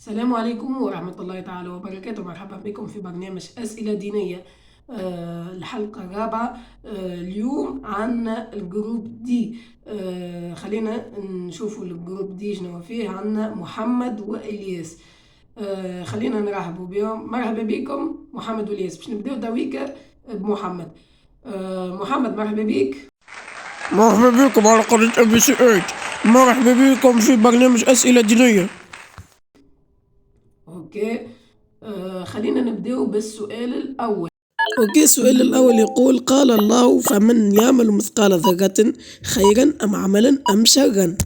السلام عليكم ورحمة الله تعالى وبركاته. مرحبا بكم في برنامج أسئلة دينية. الحلقة الرابعة. اليوم عنا الجروب دي. خلينا نشوفوا الجروب دي شنو فيه. عنا محمد وإلياس. خلينا نرحبوا بهم. مرحبا بكم محمد وإلياس. باش نبداو دويكا بمحمد. محمد مرحبا بك. مرحبا بكم على قناة MBC 8. مرحبا بكم في برنامج أسئلة دينية. اوكي. خلينا نبداو بالسؤال الأول. السؤال الأول يقول: قال الله: فمن يعمل مثقال ذرة خيرا أم عملا أم شرا.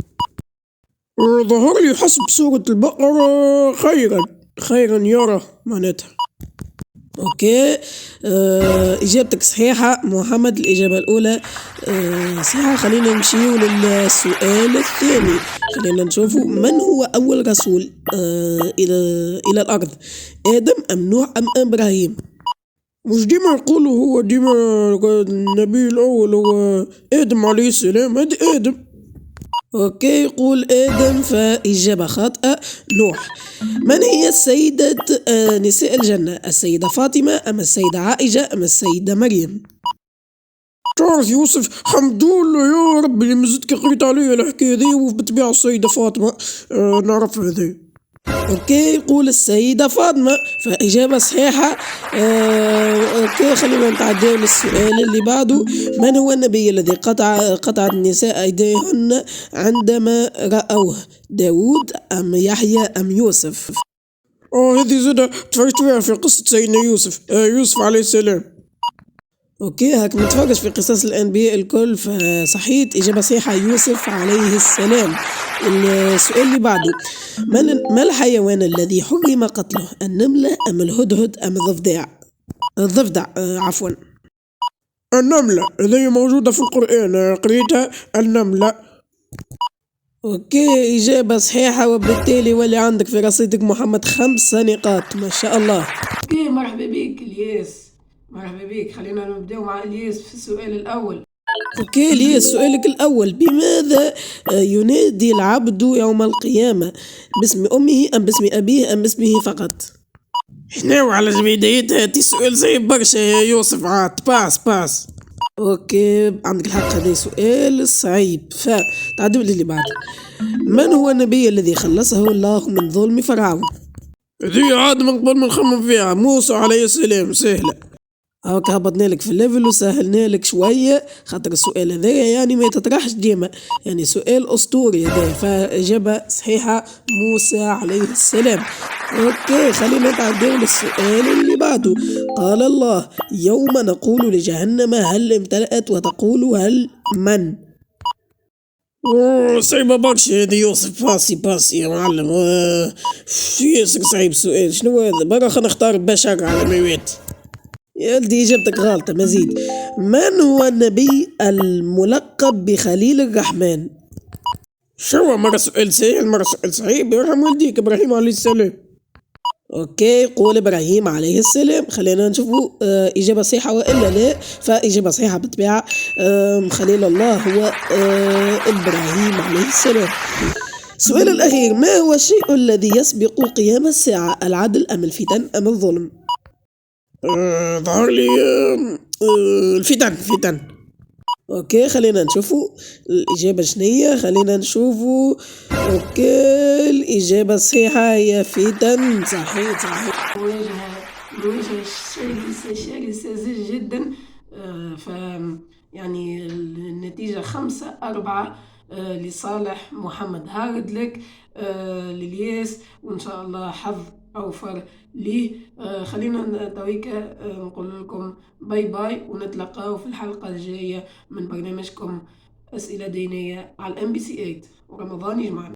ظهر لي حسب سورة البقرة خيرا يرى معناتها. اوكي. اجابتك صحيحة محمد، الاجابة الاولى صحيحة. خلينا نمشيو للسؤال الثاني. خلينا نشوفوا: من هو اول رسول الى الارض، ادم ام نوح ام ابراهيم؟ مش ديما نقولوا هو ديما النبي الاول هو ادم عليه السلام. هذا ادم. اوكي، يقول ادم، فاجابة خاطئة نوح. من هي السيدة نساء الجنة، السيدة فاطمة ام السيدة عائشة ام السيدة مريم؟ تعرف يوسف، الحمد لله يا ربي اللي مزدك قريت علي الحكاية ذي، وبالطبيعة السيدة فاطمة نعرف هذي. اوكي، يقول السيدة فاطمة، فإجابة صحيحة. اوكي، خلينا نتعداو للسؤال اللي بعده. من هو النبي الذي قطعت النساء أيديهن عندما رأوه، داود أم يحيى أم يوسف؟ هذه زادة تفرجت فيها في قصة سيدنا يوسف، يوسف عليه السلام. اوكي، هاك متفرج في قصص الانبياء الكل، فصحيت اجابة صحيحة يوسف عليه السلام. السؤال اللي بعده: ما الحيوان الذي حرم قتله، النملة ام الهدهد ام الضفدع عفوا. النملة، هذه موجودة في القرآن، قريتها النملة. اوكي، اجابة صحيحة، وبالتالي ولي عندك في رصيدك محمد 5 نقاط، ما شاء الله. اوكي، مرحبا بك الياس. مرحبا بك. خلينا نبداو مع الياس في السؤال الأول. اوكي، ليه سؤالك الأول: بماذا ينادي العبد يوم القيامة، باسم أمه أم باسم أبيه أم باسمه فقط؟ شنو على بدايتها هاتي سؤال زي برشا يا يوسف، عاد باس. اوكي، عندك الحق، هذا سؤال صعيب، فتعدوا اللي بعده. من هو النبي الذي خلصه الله من ظلم فرعون؟ هذه عاد من قبل ما نخمم فيها، موسى عليه السلام. سهلة. هاك هبطنا لك في الليفل وسهلنا لك شوية، خاطر السؤال هذا يعني ما يتطرحش ديما، يعني سؤال أسطوري هذا، فإجابة صحيحة موسى عليه السلام. اوكي، خلينا نتعداو للسؤال اللي بعده. قال الله: يوم نقول لجهنم هل امتلأت وتقول هل من. صعيبة برشا هذه يوسف، باسي يا معلم. ياسر صعيب السؤال. شنو هذا؟ برا خلينا نختار بشر على ميوات. يا ولدي اجابتك غلطة، مزيد. من هو النبي الملقب بخليل الرحمن؟ شو مرة سؤال سهل مرة سؤال صعيب، يرحم والديك ابراهيم عليه السلام. اوكي، قول ابراهيم عليه السلام. خلينا نشوفوا اجابة صحيحة والا لا، فاجابة صحيحة بالطبيعة. خليل الله هو ابراهيم عليه السلام. السؤال الاخير: ما هو الشيء الذي يسبق قيام الساعة، العدل ام الفتن ام الظلم؟ ظهر لي الفتن. اوكي، خلينا نشوفوا الاجابة شنية. خلينا نشوفوا. اوكي، الاجابة الصحيحة هي فتن. صحيح. مواجهة شرسة جدا. ف يعني النتيجة 5-4 لصالح محمد. هارد لك للياس، وإن شاء الله حظ أوفر ليه. خلينا تويكا نقول لكم باي باي، ونتلقاو في الحلقة الجاية من برنامجكم أسئلة دينية على MBC 8، ورمضان يجمعنا.